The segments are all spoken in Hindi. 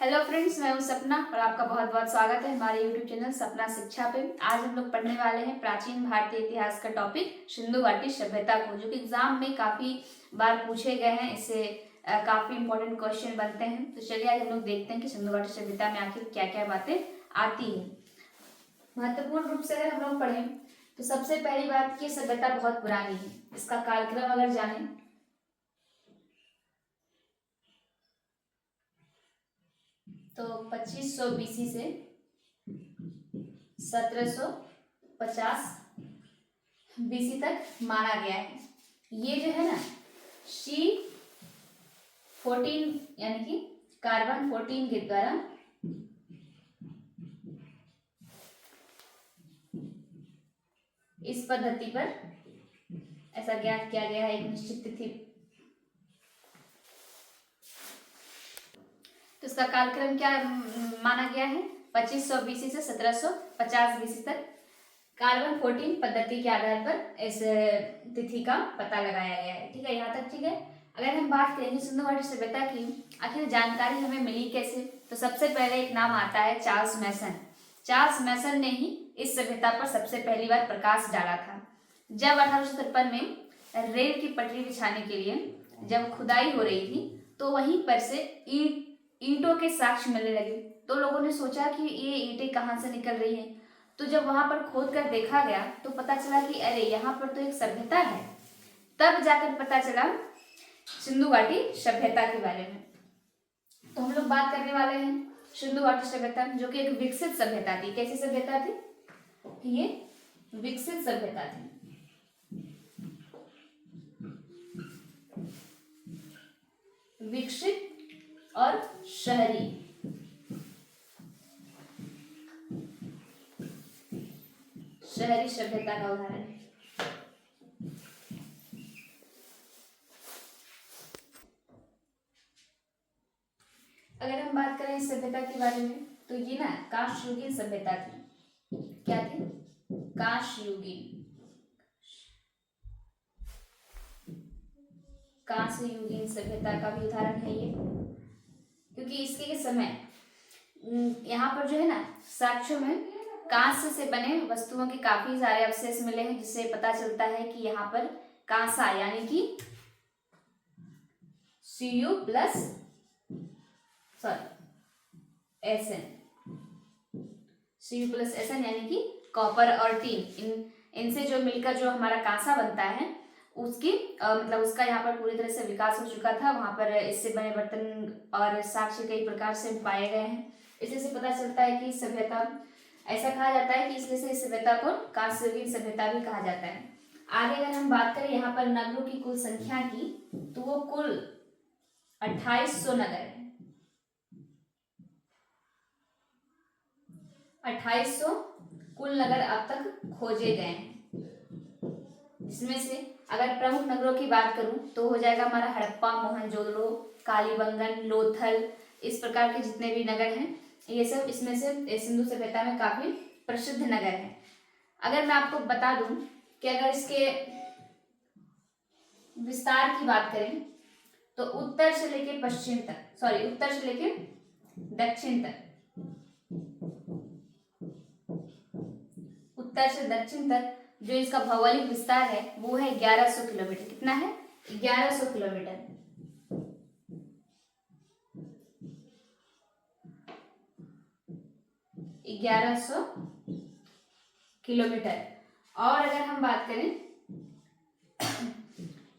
हेलो फ्रेंड्स, मैं हूं सपना और आपका बहुत बहुत स्वागत है हमारे यूट्यूब चैनल सपना शिक्षा पे। आज हम लोग पढ़ने वाले हैं प्राचीन भारतीय इतिहास का टॉपिक सिंधु घाटी सभ्यता को, जो कि एग्जाम में काफी बार पूछे गए हैं। इससे काफी इंपॉर्टेंट क्वेश्चन बनते हैं। तो चलिए आज हम लोग देखते हैं कि सिंधु घाटी सभ्यता में आखिर क्या क्या बातें आती है। महत्वपूर्ण रूप से अगर हम लोग पढ़ें तो सबसे पहली बात की सभ्यता बहुत पुरानी है। इसका कालक्रम अगर जाने तो 2500 बीसी से 1750 बीसी तक माना गया है। ये जो है ना C14 यानी कि कार्बन 14 के द्वारा इस पद्धति पर ऐसा ज्ञात किया गया है एक निश्चित तिथि। तो इसका कालक्रम क्या माना गया है? 2500 बीसी से 1750 बीसी तक कार्बन 14 पद्धति के आधार पर इस तिथि का पता लगाया गया है। ठीक है, यहाँ तक ठीक है। अगर हम बात करेंगे सिंधु घाटी सभ्यता की, आखिर जानकारी हमें मिली कैसे, तो सबसे पहले एक नाम आता है चार्ल्स मैसन। चार्ल्स मैसन ने ही इस सभ्यता पर सबसे पहली बार प्रकाश डाला था। जब 1853 में रेल की पटरी बिछाने के लिए जब खुदाई हो रही थी, तो वहीं पर से ईंटों के साक्ष्य मिलने लगे। तो लोगों ने सोचा कि ये ईंटें कहाँ से निकल रही हैं। तो जब वहां पर खोद कर देखा गया तो पता चला कि अरे यहाँ पर तो एक सभ्यता है। तब जाकर पता चला सिंधु घाटी सभ्यता के बारे में। तो हम लोग बात करने वाले हैं सिंधु घाटी सभ्यता, जो कि एक विकसित सभ्यता थी। कैसी सभ्यता थी? ये विकसित सभ्यता थी। विकसित और शहरी। शहरी सभ्यता का उदाहरण। अगर हम बात करें इस सभ्यता के बारे में तो ये ना कांस्ययुगीन सभ्यता थी। क्या थी? कांस्ययुगीन। कांस्ययुगीन सभ्यता का भी उदाहरण है ये, क्योंकि इसके समय यहाँ पर जो है ना साक्ष्यों में कांस्य से बने वस्तुओं के काफी सारे अवशेष मिले हैं, जिससे पता चलता है कि यहाँ पर कांसा यानी कि Cu प्लस Sn यानी कि कॉपर और टीन, इनसे जो मिलकर जो हमारा कांसा बनता है उसकी मतलब उसका यहाँ पर पूरी तरह से विकास हो चुका था। वहां पर इससे बने बर्तन और साक्ष्य कई प्रकार से पाए गए हैं। इसलिए से पता चलता है कि सभ्यता, ऐसा कहा जाता है कि इसलिए से इस सभ्यता को कांस्ययुगीन सभ्यता भी कहा जाता है। आगे अगर हम बात करें यहाँ पर नगरों की कुल संख्या की, तो वो कुल 2800 नगर है। 2800 कुल नगर अब तक खोजे गए हैं। इसमें से अगर प्रमुख नगरों की बात करूं तो हो जाएगा हमारा हड़प्पा, मोहनजोदड़ो, कालीबंगन, लोथल, इस प्रकार के जितने भी नगर हैं ये सब इसमें से सिंधु सभ्यता में काफी प्रसिद्ध नगर हैं। अगर मैं आपको बता दूं कि अगर इसके विस्तार की बात करें तो उत्तर से लेके पश्चिम तक, उत्तर से लेके दक्षिण तक, उत्तर से दक्षिण तक जो इसका भौगोलिक विस्तार है वो है 1100 किलोमीटर। कितना है? 1100 किलोमीटर। 1100 किलोमीटर। और अगर हम बात करें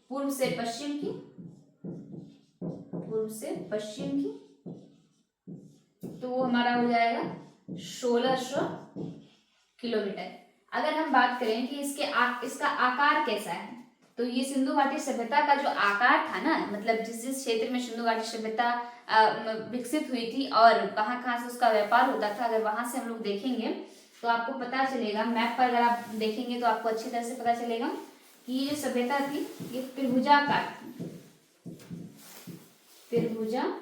पूर्व से पश्चिम की, तो वो हमारा हो जाएगा 1600 किलोमीटर। अगर हम बात करें कि इसका आकार कैसा है, तो ये सिंधु घाटी सभ्यता का जो आकार था ना, मतलब जिस क्षेत्र में सिंधु घाटी सभ्यता विकसित हुई थी और कहाँ कहाँ से उसका व्यापार होता था, अगर वहां से हम लोग देखेंगे तो आपको पता चलेगा। मैप पर अगर आप देखेंगे तो आपको अच्छी तरह से पता चलेगा कि ये जो सभ्यता थी ये त्रिभुजाकार थी। त्रिभुजाकार।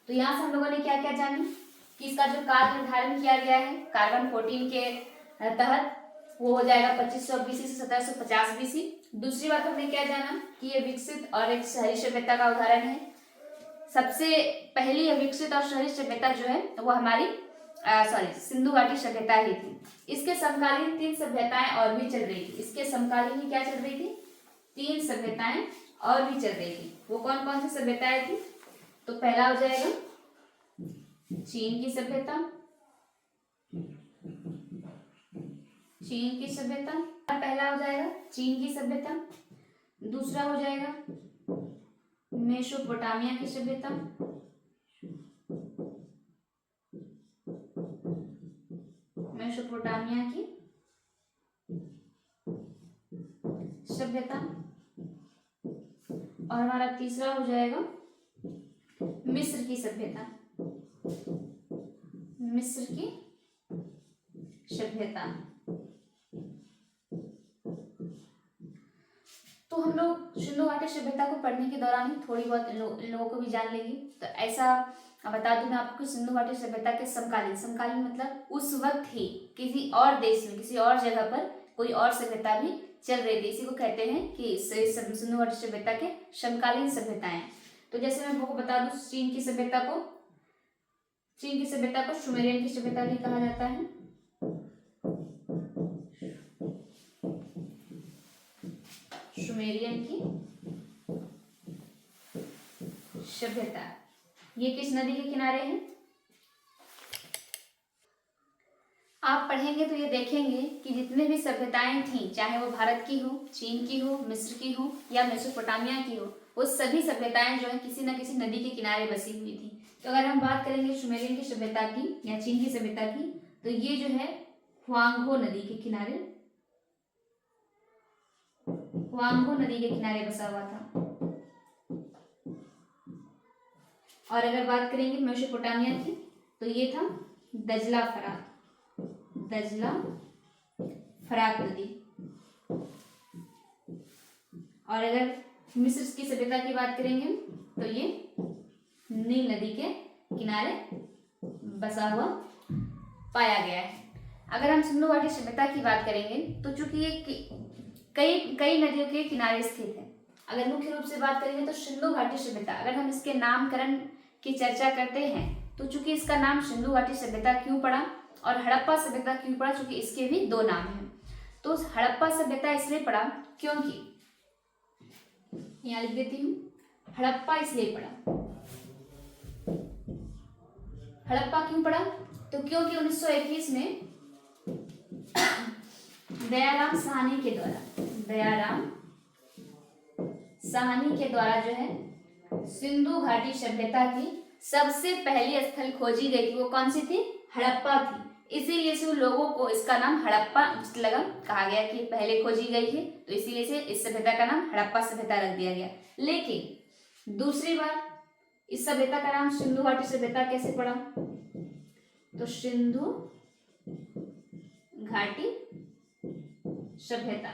तो यहाँ से हम लोगों ने क्या क्या जाना कि इसका जो काल निर्धारण किया गया है कार्बन 14 के तहत, वो हो जाएगा 2500 बीसी से 1750 बीसी। दूसरी बात हमने क्या जाना कि ये विकसित और एक शहरी सभ्यता का उदाहरण है। सबसे पहली विकसित और शहरी सभ्यता जो है वो हमारी सिंधु घाटी सभ्यता ही थी। इसके समकालीन 3 सभ्यताएं और भी चल रही थी। इसके समकालीन ही क्या चल रही थी? 3 सभ्यताएं और भी चल रही थी। वो कौन कौन सी सभ्यताएं थी? तो पहला हो जाएगा चीन की सभ्यता, चीन की सभ्यता पहला हो जाएगा चीन की सभ्यता। दूसरा हो जाएगा मेसोपोटामिया की सभ्यता, मेसोपोटामिया की सभ्यता। और हमारा तीसरा हो जाएगा मिस्र की सभ्यता, मिस्र की सभ्यता। तो हम लोग सिंधु घाटी सभ्यता को पढ़ने के दौरान ही थोड़ी बहुत लोगों को भी जान लेंगे। तो ऐसा बता दूं मैं आपको कि सिंधु घाटी सभ्यता के समकालीन, समकालीन मतलब उस वक्त ही किसी और देश में, किसी और जगह पर कोई और सभ्यता भी चल रही थी। इसी को कहते हैं कि सिंधु घाटी सभ्यता के समकालीन सभ्यताएं। तो जैसे मैं आपको बता दूं, चीन की सभ्यता को सुमेरियन की सभ्यता भी कहा जाता है। सुमेरियन की सभ्यता, ये किस नदी के किनारे है? आप पढ़ेंगे तो ये देखेंगे कि जितने भी सभ्यताएं थी, चाहे वो भारत की हो, चीन की हो, मिस्र की हो या मेसोपोटामिया की हो, वो सभी सभ्यताएं जो है किसी न किसी नदी के किनारे बसी हुई थी। तो अगर हम बात करेंगे सुमेरियन की सभ्यता की या चीन की सभ्यता की, तो ये जो है हुआंगहो नदी के किनारे, हुआंगहो नदी के किनारे बसा हुआ था। और अगर बात करेंगे मेसोपोटामिया की, तो ये था दजला फरात नदी। और अगर मिस्र की सभ्यता की बात करेंगे तो ये नील नदी के किनारे बसा हुआ पाया गया है। अगर हम सिंधु घाटी सभ्यता की बात करेंगे तो चूंकि ये कई नदियों के किनारे स्थित है। अगर मुख्य रूप से बात करेंगे तो सिंधु घाटी सभ्यता, अगर हम इसके नामकरण की चर्चा करते हैं तो चूंकि इसका नाम सिंधु घाटी सभ्यता क्यों पड़ा और हड़प्पा सभ्यता क्यों पड़ा, चूंकि इसके भी 2 नाम हैं। तो हड़प्पा सभ्यता इसलिए पड़ा क्योंकि, यहाँ लिख देती हूँ, हड़प्पा इसलिए पड़ा। हड़प्पा क्यों पड़ा? तो क्योंकि 1921 में दयाराम साहनी के द्वारा जो है सिंधु घाटी सभ्यता की सबसे पहली स्थल खोजी गई थी। वो कौन सी थी? हड़प्पा थी। इसीलिए से लोगों को इसका नाम हड़प्पा लगा, कहा गया कि पहले खोजी गई थी, तो इसीलिए से इस सभ्यता का नाम हड़प्पा सभ्यता रख दिया गया। लेकिन दूसरी बार इस सभ्यता का नाम सिंधु घाटी सभ्यता कैसे पड़ा? तो सिंधु घाटी सभ्यता,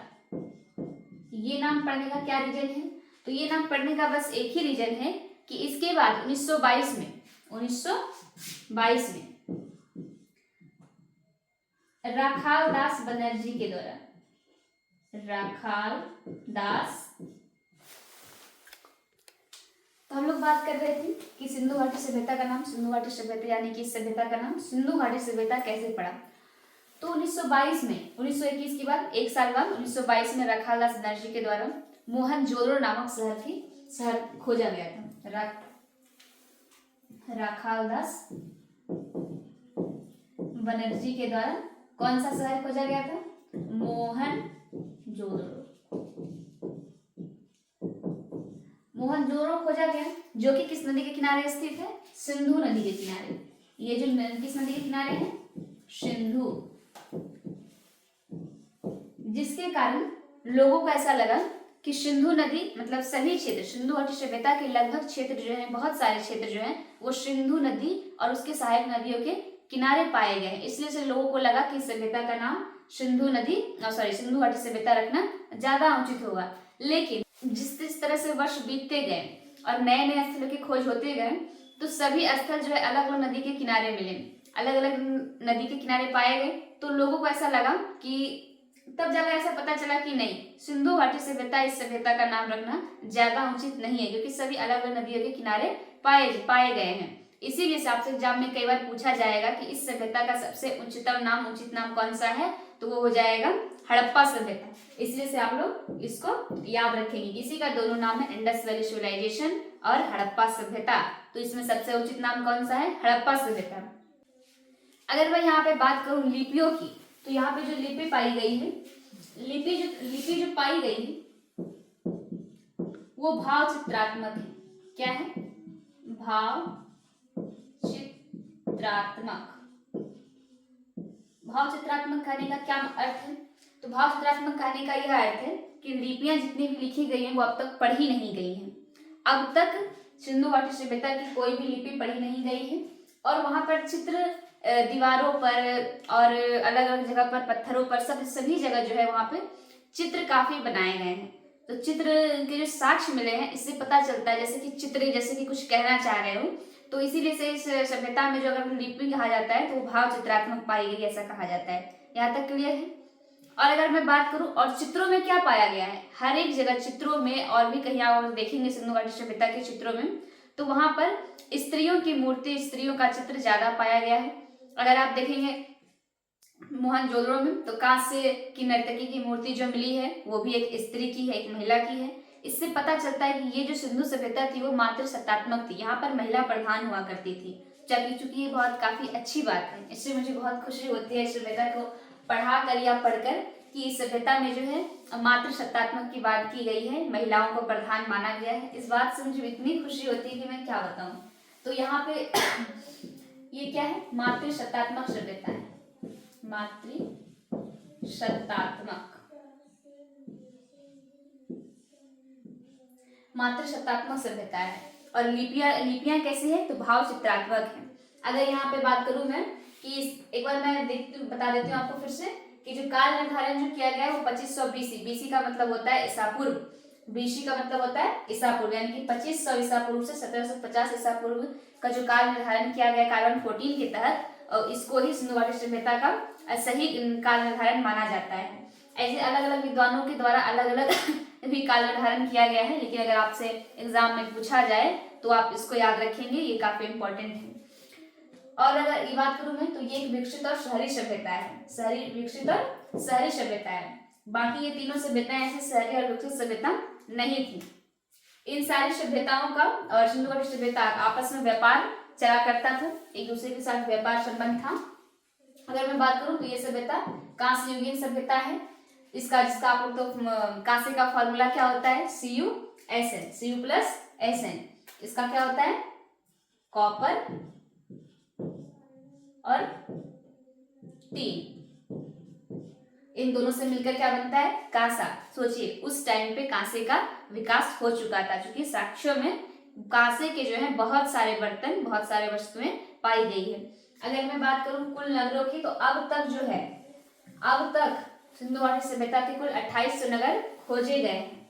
ये नाम पढ़ने का क्या रीजन है? तो ये नाम पढ़ने का बस एक ही रीजन है कि इसके बाद 1922 में राखाल दास बनर्जी के द्वारा, तो हम लोग बात कर रहे थे कि सिंधु घाटी सभ्यता का नाम सिंधु घाटी सभ्यता, यानी कि इस सभ्यता का नाम सिंधु घाटी सभ्यता कैसे पड़ा। तो 1922 में, 1921 के बाद 1 साल बाद 1922 में राखाल दास बनर्जी के द्वारा मोहनजोदड़ो नामक शहर खोजा गया था। राखाल दास बनर्जी के द्वारा कौन सा शहर खोजा गया था? मोहनजोदड़ो खोजा गया, जो कि किस नदी के किनारे स्थित है? सिंधु नदी के किनारे। ये जो किस नदी के किनारे है? सिंधु। जिसके कारण लोगों को ऐसा लगा कि सिंधु नदी मतलब सभी क्षेत्र, सिंधु घाटी सभ्यता के लगभग क्षेत्र जो है, बहुत सारे क्षेत्र जो है वो सिंधु नदी और उसके सहायक नदियों के किनारे पाए गए हैं। इसलिए से लोगों को लगा कि सभ्यता का नाम सिंधु घाटी सभ्यता रखना ज्यादा उचित होगा। लेकिन जिस तरह से वर्ष बीतते गए और नए नए स्थलों की खोज होते गए, तो सभी स्थल जो है अलग अलग नदी के किनारे मिले, अलग अलग नदी के किनारे पाए गए। तो लोगों को ऐसा लगा कि तब जाकर ऐसा पता चला कि नहीं, सिंधु घाटी सभ्यता, इस सभ्यता का नाम रखना ज्यादा उचित नहीं है, क्योंकि सभी अलग अलग नदियों के किनारे पाए गए हैं। इसीलिए से आपसे एग्जाम में कई बार पूछा जाएगा कि इस सभ्यता का सबसे उचित नाम कौन सा है, तो वो हो जाएगा हड़प्पा सभ्यता। इसलिए से आप लोग इसको याद रखेंगे। इसी का दोनों नाम है, इंडस वैली सिविलाइजेशन और हड़प्पा सभ्यता। तो इसमें सबसे उचित नाम कौन सा है, हड़प्पा सभ्यता। अगर मैं यहाँ पे बात करूं लिपियों की, तो यहाँ पे जो लिपि पाई गई है, लिपि जो पाई गई है वो भाव चित्रात्मक है। क्या है, भाव चित्रात्मक। भाव चित्रात्मक कहने का क्या अर्थ है, तो भाव चित्रात्मक कहने का यह अर्थ है कि लिपियां जितनी भी लिखी गई हैं वो अब तक पढ़ी नहीं गई हैं। अब तक सिंधु घाटी सभ्यता की कोई भी लिपि पढ़ी नहीं गई है, और वहां पर चित्र दीवारों पर और अलग अलग जगह पर, पत्थरों पर, सभी जगह जो है वहां पे चित्र काफी बनाए गए हैं। तो चित्र के जो साक्ष्य मिले हैं, इससे पता चलता है जैसे कि कुछ कहना चाह रहे हो। तो इसीलिए से इस सभ्यता में जो अगर लिपि कहा जाता है तो वो भाव चित्रात्मक पाई गई, ऐसा कहा जाता है। यहाँ तक क्लियर है। और अगर मैं बात करूं और चित्रों में क्या पाया गया है, हर एक जगह चित्रों में, और भी कहीं आप देखेंगे सिंधु घाटी सभ्यता के चित्रों में, तो वहां पर स्त्रियों की मूर्ति, स्त्रियों का चित्र ज्यादा पाया गया है। अगर आप देखेंगे मोहनजोदड़ो में, तो कांस्य की नर्तकी की मूर्ति जो मिली है वो भी एक स्त्री की है, एक महिला की है। इससे पता चलता है कि ये जो सिंधु सभ्यता थी वो मात्र सत्तात्मक थी, यहाँ पर महिला प्रधान हुआ करती थी। चूंकि ये बहुत काफी अच्छी बात है, इससे मुझे बहुत खुशी होती है इस सभ्यता को पढ़ा कर या पढ़कर कि इस सभ्यता में जो है मात्र सत्तात्मक की बात की गई है, महिलाओं को प्रधान माना गया है। इस बात से मुझे इतनी खुशी होती है कि मैं क्या बताऊं। तो यहाँ पे ये क्या है, मात्र सत्तात्मक सभ्यता है, मात्र सत्तात्मक सभ्यता है। और लिपियां कैसी है, तो भाव चित्रात्मक है। अगर यहाँ पे बात करूं मैं कि एक बार मैं बता देती हूँ आपको फिर से कि जो काल निर्धारण जो किया गया है वो 2500 BC। BC का मतलब होता है ईसा पूर्व, BC का मतलब होता है ईसा पूर्व, यानी कि 2500 ईसा पूर्व से 1750 ईसा पूर्व का जो काल निर्धारण किया गया कार्बन 14 के तहत, और इसको ही सिंधु घाटी सभ्यता का सही काल निर्धारण माना जाता है। ऐसे अलग अलग विद्वानों के द्वारा अलग अलग भी काल निर्धारण किया गया है, लेकिन अगर आपसे एग्जाम में पूछा जाए तो आप इसको याद रखेंगे, ये काफी इंपॉर्टेंट है। और अगर ये बात करूं मैं, तो ये एक विकसित और शहरी सभ्यता है, विकसित और शहरी सभ्यता है। बाकी ये तीनों सभ्यताएं ऐसी शहरी और विकसित सभ्यता नहीं थी। इन सारी सभ्यताओं का और सिंधु घाटी सभ्यता आपस में व्यापार चला करता था, एक दूसरे के साथ व्यापार संबंध था। अगर मैं बात करूं तो ये सभ्यता कांस्य युगीन सभ्यता है। जिसका आप लोग तो कांस्य का फॉर्मूला क्या होता है, CuSn, Cu+Sn। इसका क्या होता है, कॉपर और टीन, इन दोनों से मिलकर क्या बनता है, कांसा। सोचिए उस टाइम पे कांसे का विकास हो चुका था, क्योंकि साक्ष्यों में कांसे के जो है बहुत सारे बर्तन, बहुत सारे वस्तुएं पाई गई है। अगर मैं बात करूं कुल नगरों की, तो अब तक सिंधु घाटी सभ्यता के कुल 2800 नगर खोजे गए हैं।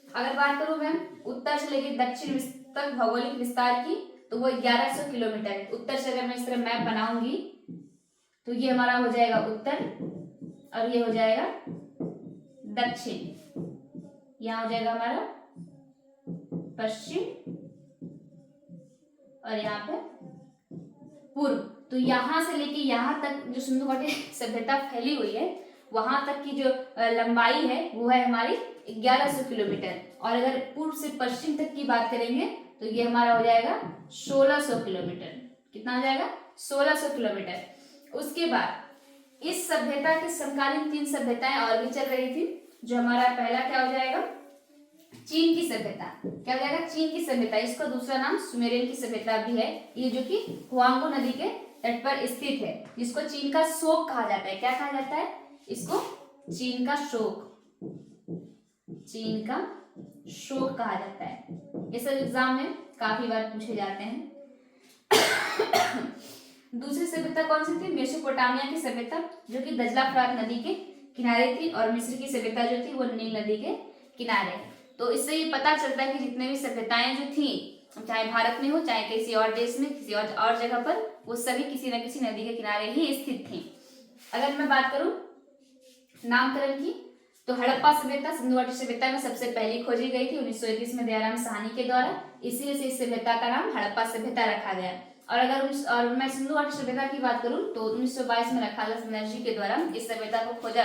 अगर बात करूं मैं उत्तर से लेकर दक्षिण तक भौगोलिक विस्तार की, तो वो 1100 किलोमीटर है। उत्तर से अगर मैं इस तरह मैप बनाऊंगी तो ये हमारा हो जाएगा उत्तर, और ये हो जाएगा दक्षिण, यहाँ हो जाएगा हमारा पश्चिम, और यहाँ पे पूर्व। तो यहाँ से लेके यहाँ तक जो सिंधु घाटी सभ्यता फैली हुई है, वहां तक की जो लंबाई है वो है हमारी 1100 किलोमीटर। और अगर पूर्व से पश्चिम तक की बात करेंगे तो ये हमारा हो जाएगा 1600 किलोमीटर। कितना हो जाएगा, 1600 किलोमीटर। उसके बाद इस सभ्यता के समकालीन 3 सभ्यताएं और भी चल रही थी, जो हमारा पहला क्या हो जाएगा, चीन की सभ्यता। क्या हो जाएगा, चीन की सभ्यता। इसका दूसरा नाम सुमेरियन की सभ्यता भी है, ये जो कि हुआंगो नदी के तट पर स्थित है, जिसको चीन का शोक कहा जाता है। क्या कहा जाता है इसको, चीन का शोक कहा जाता है। ये सब एग्जाम में काफी बार पूछे जाते हैं। दूसरी सभ्यता कौन सी थी, मेसोपोटामिया की सभ्यता, जो कि दजला फरात नदी के किनारे थी, और मिस्र की सभ्यता जो थी वो नील नदी के किनारे। तो इससे ये पता चलता है कि जितने भी सभ्यताएं जो थी, चाहे भारत में हो चाहे किसी और देश में, किसी और जगह पर, वो सभी किसी न किसी नदी के किनारे ही स्थित थी। अगर मैं बात करूं नामकरण की। तो हड़प्पा सभ्यता सिंधु घाटी सभ्यता में सबसे पहली खोजी गई थी 1931 में दयाराम साहनी के द्वारा, इसीलिए से इस सभ्यता का नाम हड़प्पा सभ्यता रखा गया। और मैं सिंधु घाटी सभ्यता की बात करूं तो 1922 में रखालदास बनर्जी के द्वारा इस सभ्यता को खोजा,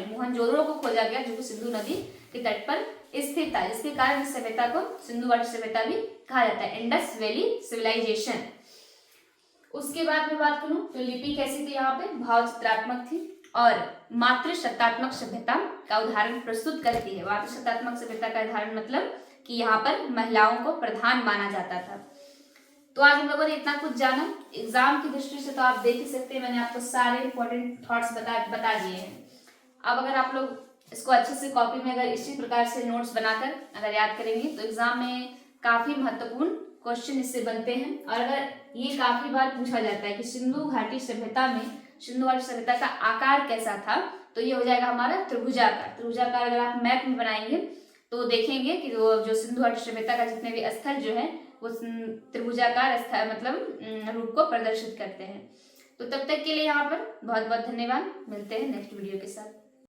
मोहनजोदड़ो को खोजा गया, जो कि सिंधु नदी के तट पर स्थित था, जिसके कारण इस सभ्यता को सिंधु घाटी सभ्यता भी कहा जाता है, इंडस वैली सिविलाइजेशन। उसके बाद में बात करूं तो लिपि कैसी थी, यहाँ पे भाव चित्रात्मक थी और मातृशब्दात्मक सभ्यता का उदाहरण प्रस्तुत करती है। मातृशब्दात्मक सभ्यता का उदाहरण मतलब कि यहाँ पर महिलाओं को प्रधान माना जाता था। तो आज हम लोगों ने इतना कुछ जाना। एग्जाम की दृष्टि से तो आप देख ही सकते हैं, मैंने आपको सारे इंपॉर्टेंट थॉट्स बता दिए हैं। अब अगर आप लोग इसको अच्छे से कॉपी में अगर इसी प्रकार से नोट्स बनाकर अगर याद करेंगे तो एग्जाम में काफी महत्वपूर्ण क्वेश्चन इससे बनते हैं। और अगर ये काफी बार पूछा जाता है कि सिंधु घाटी सभ्यता में सिंधु घाटी सभ्यता का आकार कैसा था, तो ये हो जाएगा हमारा त्रिभुजाकार। त्रिभुजाकार अगर आप मैप में बनाएंगे तो देखेंगे कि जो सिंधु घाटी सभ्यता का जितने भी स्थल जो है वो त्रिभुजाकार मतलब रूप को प्रदर्शित करते हैं। तो तब तक के लिए यहाँ पर बहुत बहुत धन्यवाद। मिलते हैं नेक्स्ट वीडियो के साथ।